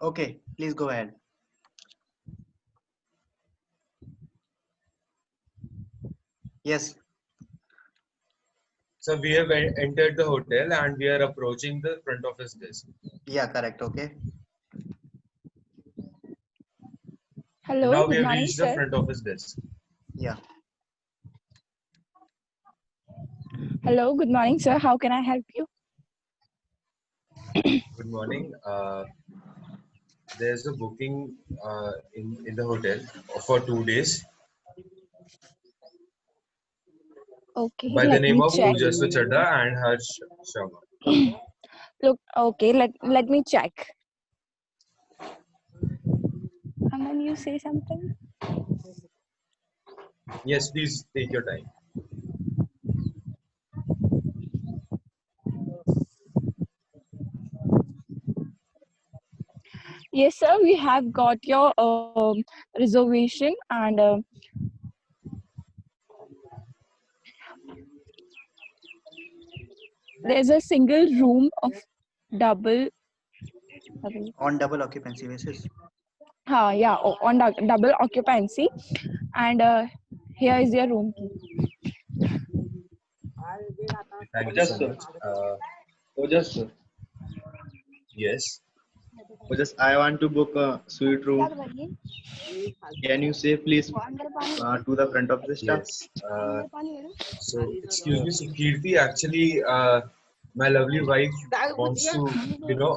Okay, please go ahead. Yes. So we have entered the hotel and we are approaching the front office desk. Yeah, correct. Okay. And Hello, now we good have morning, reached the sir. front office desk. Yeah. Hello, good morning, sir. How can I help you? Good morning. There's a booking in the hotel for 2 days Okay, by the let name me of check. Ujaswa Chadda and Harsh Sharma. Look, okay, let me check. And then you say something. Yes, please take your time. Yes, sir. We have got your reservation, and there's a single room of double. On double occupancy basis. Yeah, on double occupancy, and here is your room key. Thank you Ojas so sir. much. Ojas sir. Yes. Ojas, I want to book a suite room. Can you say please to the front of the staff? Yes. So, excuse me, so Kirti, actually, my lovely wife wants to,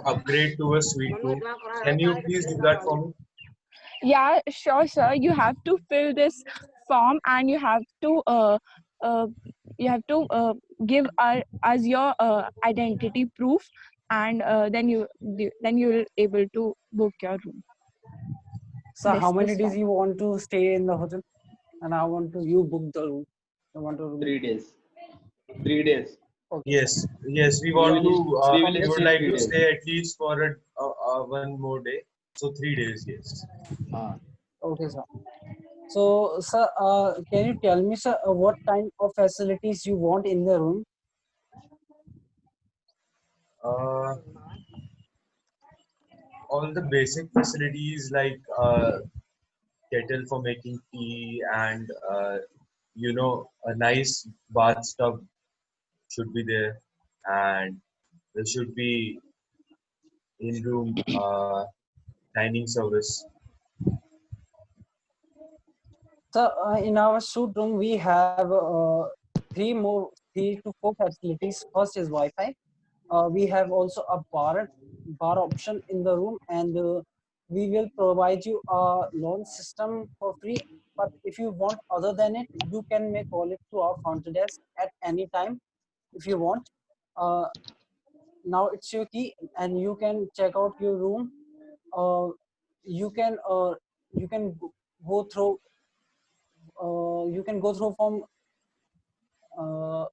upgrade to a suite room. Can you please do that for me? Yeah, sure, sir. You have to fill this form, and uh, you have to give us your identity proof, and then you'll able to book your room. So how This many days form. you want to stay in the hotel? And I want to you book the room. I want to 3 days. 3 days. okay, Yes, yes, we We want will to, we will we would stay like 3 to days. stay at least for one more day. So 3 days, yes. okay, sir. So, sir, can you tell me, sir, what kind of facilities you want in the room? Uh, all the basic facilities like kettle for making tea and a nice bathtub should be there, and there should be in-room dining service. So, in our suite room, we have three to four facilities. First is Wi-Fi. We have also a bar option in the room, and we will provide you a loan system for free. But if you want other than it, you can make call it to our front desk at any time if you want. Uh, Now it's your key, and you can check out your room. Uh, you can you can go through you can go through from uh,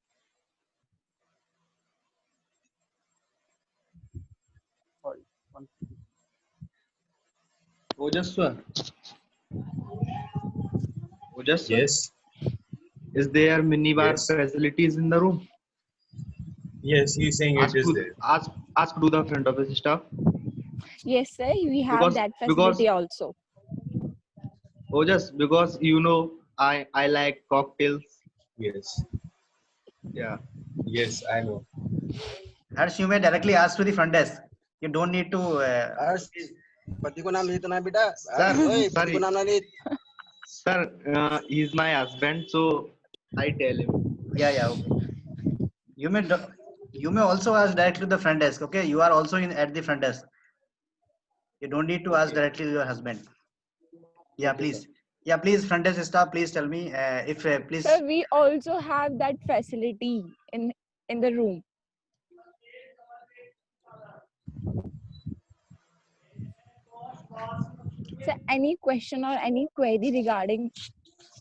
sorry, one Ojas sir. Ojas sir. Yes, Is there minibar yes, facilities in the room? yes. He's saying it Ask is to there. ask to the front office staff Yes, sir. We have because that because facility also. because I like cocktails. Yes, Yeah. yes. I know. Harsh, you may directly ask to the front desk. You don't need to. हर्ष पति को नाम लेते ना बेटा Sir, ओए पति sorry. को नाम ना ले Sir, he's my husband, so I tell him. Yeah. Okay. You may. You may also ask directly to the front desk. Okay. You are also in at the front desk. You don't need to ask Okay. directly to your husband. Yeah, Okay, sir. please. Yeah, please, front desk staff. Please tell me if please. Sir, we also have that facility in the room. Sir, any question or any query regarding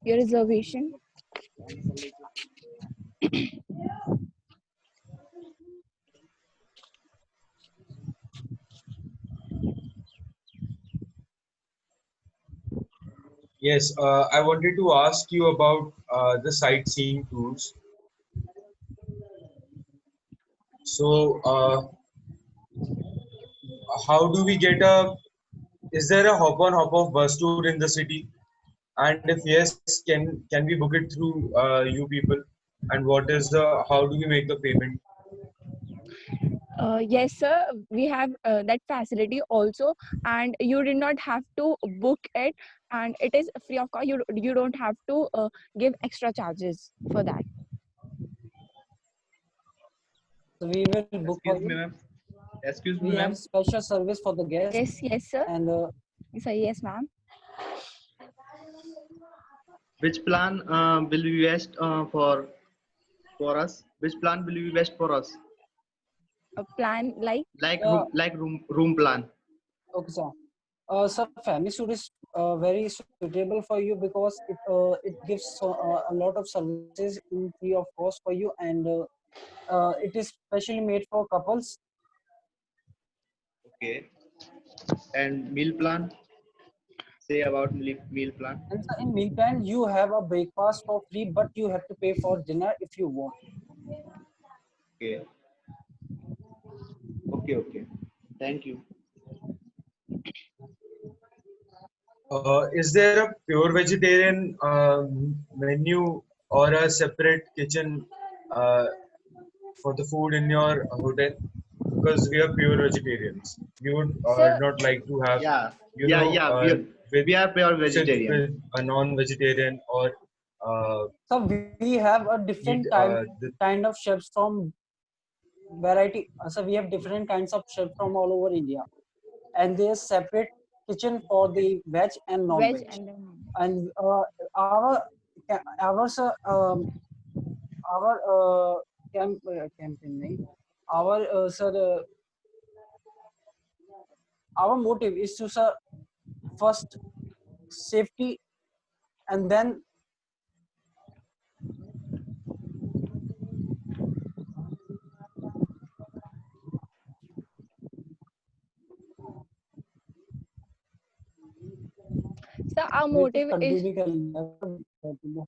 your reservation? Yes, I wanted to ask you about the sightseeing tours. So, how do we get a is there a hop on hop off bus tour in the city? And if yes, can we book it through you people? And what is the how do we make the payment? Yes, sir. We have that facility also, and you did not have to book it, and it is free of cost. You don't have to give extra charges for that. So we will book for Excuse me, you. ma'am. Excuse We me, have ma'am. special service for the guests, Yes, sir. and Sir, yes, ma'am. Which plan will be best for us? Which plan will be best for us? A plan like Like room plan. okay, sir. So family suite is very suitable for you because it gives a lot of services in free of cost for you, and it is specially made for couples. Okay. And meal plan. Say about meal plan. And so in meal plan, you have a breakfast for free, but you have to pay for dinner if you want. Okay. Okay. Thank you. Is there a pure vegetarian menu or a separate kitchen for the food in your hotel? Because we are pure vegetarians. We would Sir, not like to have, Yeah. you Yeah. know, Yeah. with We are pure sit vegetarian. with a non-vegetarian or So we have a eat different the kind of chefs from variety. So we have different kinds of chefs from all over India, and there's separate kitchen for the veg and veg non-veg. and then And our ours our campaign name, our sir our motive is to sir first safety, and then sir, our बिल्कुल motive is continue कर लिया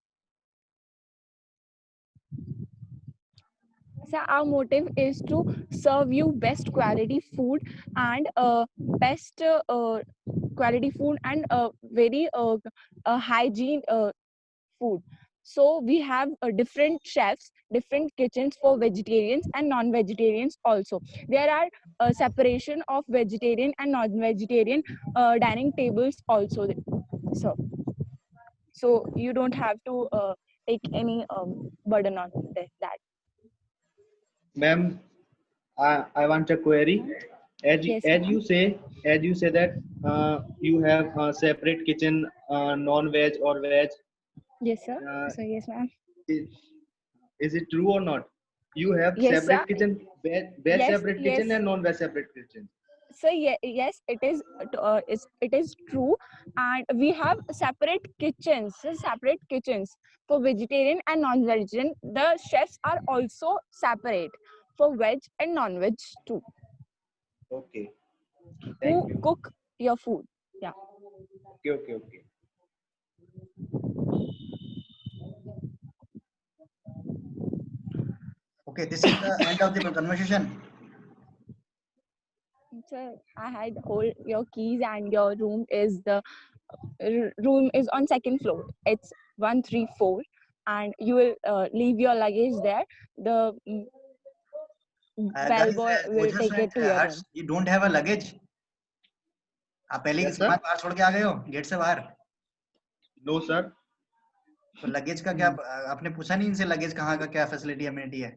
Sir, our motive is to serve you best quality food and best quality food and very hygiene food. So we have different chefs, different kitchens for vegetarians and non-vegetarians also. There are separation of vegetarian and non-vegetarian dining tables also. So you don't have to take any burden on that. Ma'am, I want a query. Yes, As ma'am. you say that you have a separate kitchen, non-veg or veg. Yes, sir. Uh, So yes, ma'am. is, is it true or not? You have Yes, sir. separate kitchen, veg separate kitchen Yes. and non-veg separate kitchen. So yes, it is true, and we have separate kitchens. Separate kitchens for vegetarian and non-vegetarian. The chefs are also separate for veg and non-veg too. Okay. Who Thank you. cook your food? Yeah. Okay. Okay, this is the end of the conversation. So I had hold your keys, and your room is on second floor. It's 134, and you will leave your luggage there. The Guys, bellboy will Ojas take and it to your Hers, room. you don't have a luggage. आप पहले ही Yes, सामान sir. बाहर छोड़ के आ गए हो gate से बाहर. No, sir. तो लगेज का क्या आपने पूछा नहीं इनसे लगेज कहाँ का क्या फैसिलिटी अमेनिटी है?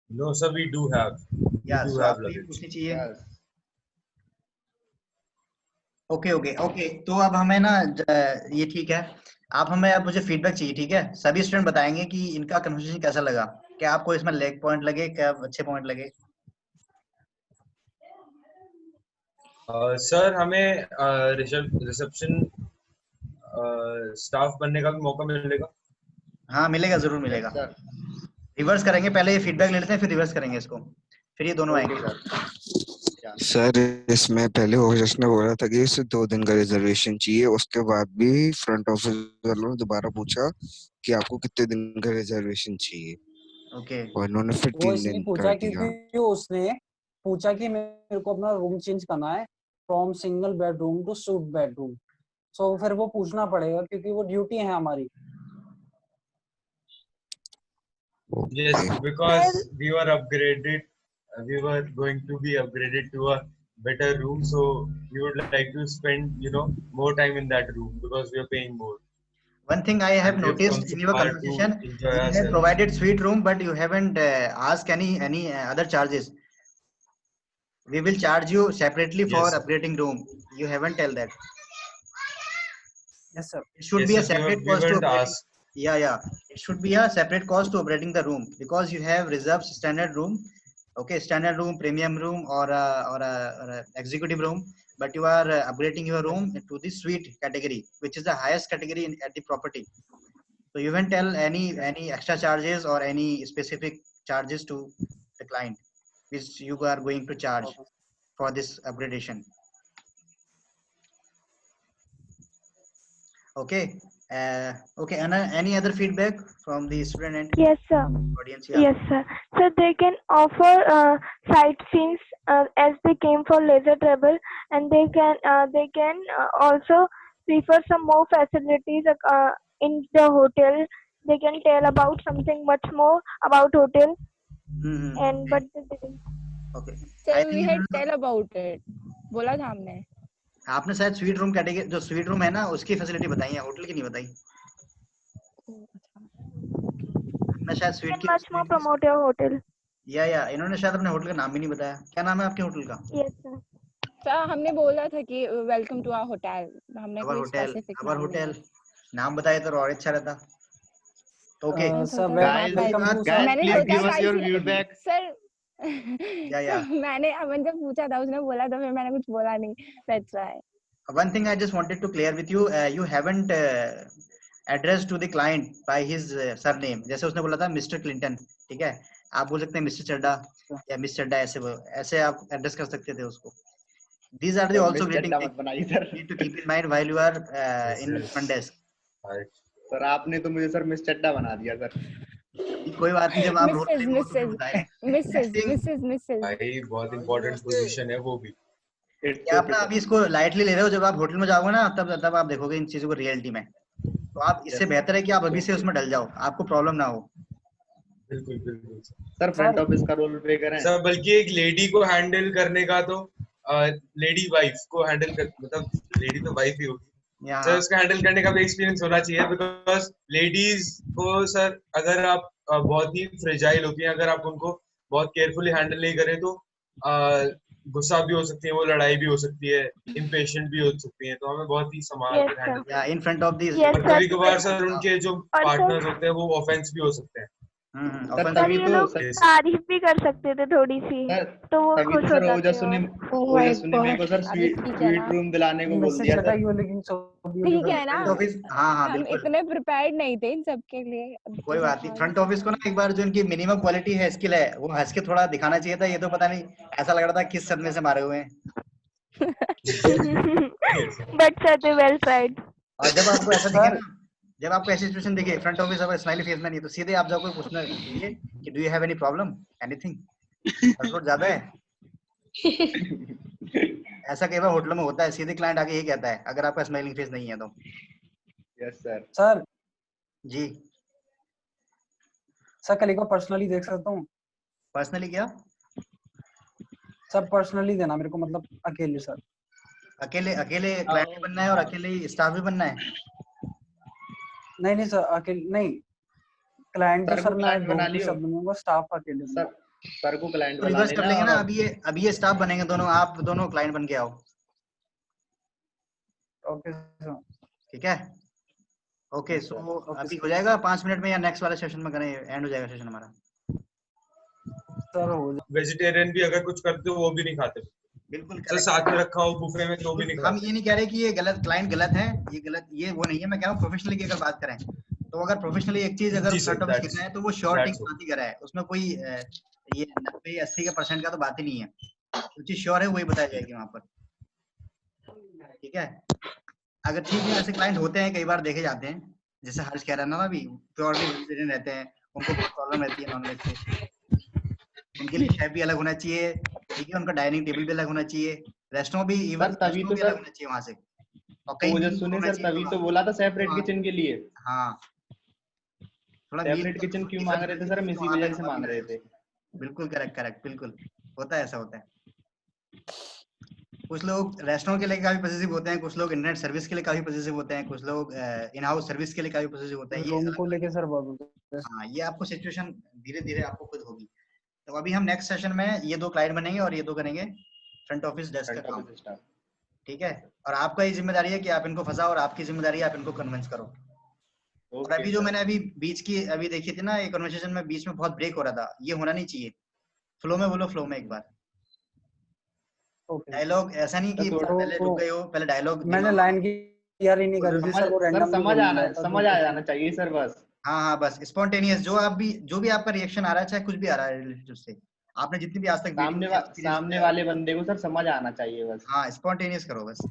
no, sir, we do have. We या do सो have आपको ये luggage. पूछनी चाहिए. Yes. ओके तो अब हमें ना ये ठीक है. आप हमें अब मुझे फीडबैक चाहिए, ठीक है? सभी स्टूडेंट बताएंगे कि इनका कन्वर्सेशन कैसा लगा, क्या आपको इसमें लेग पॉइंट लगे, क्या अच्छे पॉइंट लगे. सर हमें रिसेप्शन स्टाफ बनने का भी मौका मिलेगा. हाँ मिलेगा, जरूर Yes, मिलेगा. sir. रिवर्स करेंगे, पहले ये फीडबैक ले लेते हैं फिर रिवर्स करेंगे इसको, फिर ये दोनों Okay, आएंगे. sir. Yeah. सर इसमें पहले ओजस ने बोला था कि इसे 2 दिन का रिजर्वेशन चाहिए, उसके बाद भी फ्रंट ऑफिस वालों ने दोबारा पूछा कि आपको कितने दिन का रिजर्वेशन चाहिए. ओके और इन्होंने फिर वो 3 इसलिए दिन पूछा कर दिया. क्योंकि उसने पूछा कि मेरे को अपना रूम चेंज करना है, from single bedroom to suite bedroom. So फिर वो पूछना पड़ेगा क्योंकि वो ड्यूटी है हमारी। Yes, Okay. because we were upgraded, we were going to be upgraded to a better room, so we would like to spend, more time in that room because we are paying more, One thing I have and we have come noticed so in your far to conversation, enjoy you have ourselves. provided suite room, but you haven't asked any other charges. We will charge you separately for Yes, sir. upgrading room. You haven't tell that. Yes, sir. It should Yes, be a sir. separate We cost to weren't upgrading. asked. Yeah. It should be a separate cost to upgrading the room because you have reserved standard room, okay, standard room, premium room, or a executive room. But you are upgrading your room to the suite category, which is the highest category at the property. So you won't tell any extra charges or any specific charges to the client, which you are going to charge Okay. for this upgradation. Okay. Okay. And any other feedback from the student and Yes, sir. audience? Yeah. Yes, sir. So they can offer sightseeing as they came for leisure travel, and they can also prefer some more facilities in the hotel. They can tell about something much more about hotel, and but they, Okay. Sir, I we think had tell about it. बोला था हमने। आपने शायद suite room category जो suite room है ना उसकी facility बताई है, होटल की नहीं बताई। हमने शायद स्वीट can की much more promote your hotel. या इन्होंने शायद अपने होटल का नाम भी नहीं बताया। क्या नाम है आपके होटल का? Yes, sir. सर हमने बोला था कि वेलकम टू आवर होटल, हमने अवर कोई होटल, स्पेसिफिक अवर होटल नाम बताए तो और अच्छा रहता। तो okay Sir, Guys, welcome to guys, मैंने please सोचा give us शायद your से- feedback. सर या मैंने अमन जब पूछा था उसने बोला तो फिर मैंने कुछ बोला नहीं, that's why. one thing I just wanted to clear with you, you haven't addressed to the client by his surname. जैसे उसने बोला था मिस्टर क्लिंटन, ठीक है, आप बोल सकते हैं मिस्टर चड्डा या मिस चड्डा, ऐसे आप एड्रेस कर सकते थे उसको। These are the also miss greeting चड्डा मत बनाइए sir. need to keep in mind while you are in Yes. front desk. Right. Sir आपने तो मुझे सर मिस चड्डा बना दिया सर। कोई बात नहीं, जब आप रोल प्ले में हो तो फिर बताएं। मिसेस भाई बहुत important position है वो भी। क्या आप ना अभी इसको लाइटली ले रहे हो, जब आप होटल में जाओगे ना तब आप देखोगे इन चीजों को रियलिटी में। तो आप इससे बेहतर है कि आप अभी से उसमें डल जाओ, आपको प्रॉब्लम ना हो। बिल्कुल बिल्कुल सर फ्रंट ऑफिस का रोल प्ले करें सर, बल्कि एक लेडी को हैंडल करने का तो लेडी वाइफ को हैंडल कर, मतलब लेडी तो वाइफ ही होगी सर, उसका हैंडल करने का भी एक्सपीरियंस होना चाहिए। बिकॉज लेडीज को सर अगर आप बहुत ही फ्रेजाइल होती हैं, अगर आप उनको बहुत केयरफुली हैंडल नहीं करें तो गुस्सा भी हो सकती है, वो लड़ाई भी हो सकती है, इम्पेशेंट भी हो सकती है, तो हमें बहुत ही संभाल Yes, कर हैंडल sir. या in front of this Yes, और sir. कभी कभार सर उनके जो और पार्टनर्स सर होते हैं वो ऑफेंस भी हो सकते हैं। सर ऑफेंस तभी ये तो लोग सर तारीफ भी कर सकते थे थोड़ी सी, तो वो तभी खुश तो हो सर जाते ओजस्वी ने हैं। मेरे को सर अभी ठीक है स्वीट ना? रूम दिलाने को बोल मिसेस दिया चड्डा सर। यू लुकिंग सो ठीक है ना? फ्रंट ऑफिस, हाँ हम बिल्कुल, इतने प्रिपेयर्ड नहीं थे इन सब के लिए। कोई बात नहीं। फ्रंट ऑफिस को ना एक बार जो इनकी मिनिमम क्वालिटी है, स्किल है, वो हंस के थोड़ा दिखाना चाहिए था। ये तो पता नहीं ऐसा लग रहा था किस सदमे से मारे हुए हैं। But sir, they well tried. और जब आपको ऐसा दिखे ना, जब आपको ऐसी सिचुएशन दिखे फ्रंट ऑफिस अगर स्माइली फेस में नहीं, तो सीधे आप जाओ पूछना चाहिए कि do you have any problem, anything, workload ज्यादा है। ऐसा कई बार होटलों में होता है, सीधे क्लाइंट आके यही कहता है अगर आपका स्माइलिंग फेस नहीं है तो। Yes sir. सर जी सर कल को पर्सनली देख सकता हूँ? पर्सनली क्या? सब पर्सनली देना मेरे को, मतलब अकेले सर। अकेले क्लाइंट भी बनना है और अकेले स्टाफ भी बनना है? नहीं सर, अकेले नहीं, क्लाइंट तो सर सर को मैं client बना दो लियो। शब्द दूंगा, स्टाफ अकेले सर सर को क्लाइंट बना रिवर्स कर लेना लेंगे ना, और अभी ये स्टाफ बनेंगे दोनों, आप दोनों क्लाइंट बन के आओ। Okay sir. ठीक है, ओके। सो अभी हो जाएगा 5 मिनट में या नेक्स्ट वाले सेशन में करें, एंड हो जाएगा सेशन हमारा। सर हो वेजिटेरियन भी अगर कुछ करते हो वो भी नहीं खाते बिल्कुल सर, साथ में रखा हो बुफे में तो भी नहीं हम खाते। ये नहीं कह रहे कि ये गलत, क्लाइंट गलत है, ये गलत, ये वो नहीं है। मैं कह रहा हूँ प्रोफेशनली की अगर बात करें तो अगर प्रोफेशनली एक चीज अगर जी सर, फ्रंट ऑफिस that's- करना है तो वो श्योरिटी that's की बात ही कर रहा है, उसमें कोई ये 90-80% का तो बात ही नहीं है। जो चीज श्योर है वही बताई जाएगी वहां पर, ठीक है। अगर ठीक है, ऐसे क्लाइंट होते हैं, कई बार देखे जाते हैं, जैसे हर्ष कह रहा है ना, अभी प्योरली वेजिटेरियन रहते हैं, उनको बहुत प्रॉब्लम रहती है नॉनवेज से। उनके लिए शेफ भी अलग होना चाहिए, ठीक है, उनका डाइनिंग टेबल भी अलग होना चाहिए, रेस्टोरेंट भी इवन तभी तो भी सर अलग होना चाहिए वहां से, और कहीं वो जो मील सुने होना सर, चाहिए तभी थोड़ा। तो बोला था सेपरेट हाँ किचन के लिए। हाँ, थोड़ा मील सेपरेट किचन क्यों मांग रहे थे सर, हम इसी वहां वजह तक से हवा भी मांग रहे लगे। थे। बिल्कुल करेक्ट करेक्ट, बिल्कुल होता है, ऐसा होता है। कुछ लोग रेस्टोरेंट के लिए काफी पॉजिटिव होते हैं, कुछ लोग इंटरनेट सर्विस के लिए काफी पॉजिटिव होते हैं, कुछ लोग इन हाउस सर्विस के लिए काफी पॉजिटिव होते हैं। ये रूम अलग को अलग लेके सर बहुत हाँ, ये आपको सिचुएशन धीरे धीरे आपको खुद होगी। तो अभी हम नेक्स्ट सेशन में ये 2 क्लाइंट बनेंगे और ये 2 करेंगे फ्रंट ऑफिस डेस्क का फ्रंट काम, ऑफिस स्टाफ। ठीक है। और आपका ये जिम्मेदारी है कि आप इनको फंसाओ, और आपकी जिम्मेदारी है आप इनको कन्विंस करो। और ओके अभी जो सर। मैंने अभी बीच की अभी देखी थी ना, ये कन्वर्सेशन में बीच में बहुत ब्रेक हो रहा था, ये होना नहीं चाहिए। फ्लो में बोलो, फ्लो में एक बार ओके। डायलॉग, ऐसा नहीं कि थोड़ा पहले रुक गए हो, पहले डायलॉग मैंने दिमाग लाइन की तैयारी नहीं करी थी सर, वो सर रैंडमली समझ बोलने आना, लगा था समझ तो आ कुछ। जाना चाहिए सर बस। हाँ हाँ, बस स्पॉन्टेनियस जो भी आपका रिएक्शन आ रहा है, चाहे कुछ भी आ रहा है रिलेटेड से, आपने जितनी भी आज तक मीटिंग में एक्सपीरियंस सामने किया है, वाले बंदे को सर समझ आना चाहिए बस। हाँ स्पॉन्टेनियस करो बस।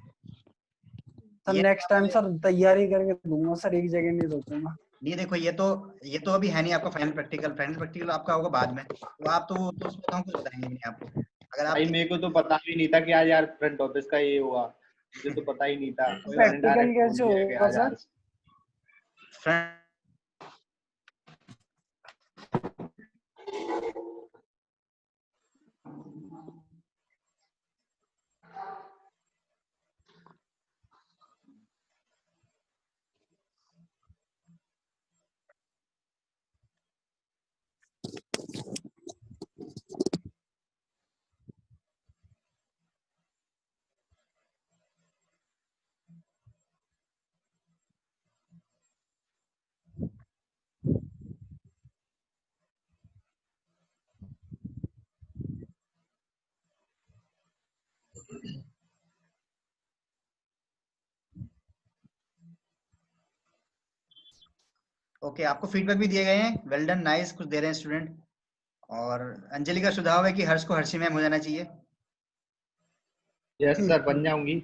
सर ये नेक्स्ट टाइम सर तैयारी करके दूंगा सर, एक जगह नहीं रोकूंगा। नहीं, देखो ये तो अभी है नहीं आपका फाइनल प्रैक्टिकल आपका होगा बाद में, तो आप तो उसमें तो हम कुछ बताएंगे भी नहीं आपको। अगर भाई आप मेरे को तो पता भी नहीं था कि आज यार फ्रंट ऑफिस का ये हुआ, मुझे तो पता ही नहीं था। कोई बात मैंने नहीं, प्रैक्टिकल डायरेक्ट बोल कैसे दिया कि होगा आज सर? यार। फ्रंट ओके, आपको फीडबैक भी दिए गए हैं, वेल डन, नाइस, कुछ दे रहे हैं स्टूडेंट। और अंजलि का सुझाव है कि हर्ष को हर्षी मैम हो जाना चाहिए। यस सर, बन जाऊंगी।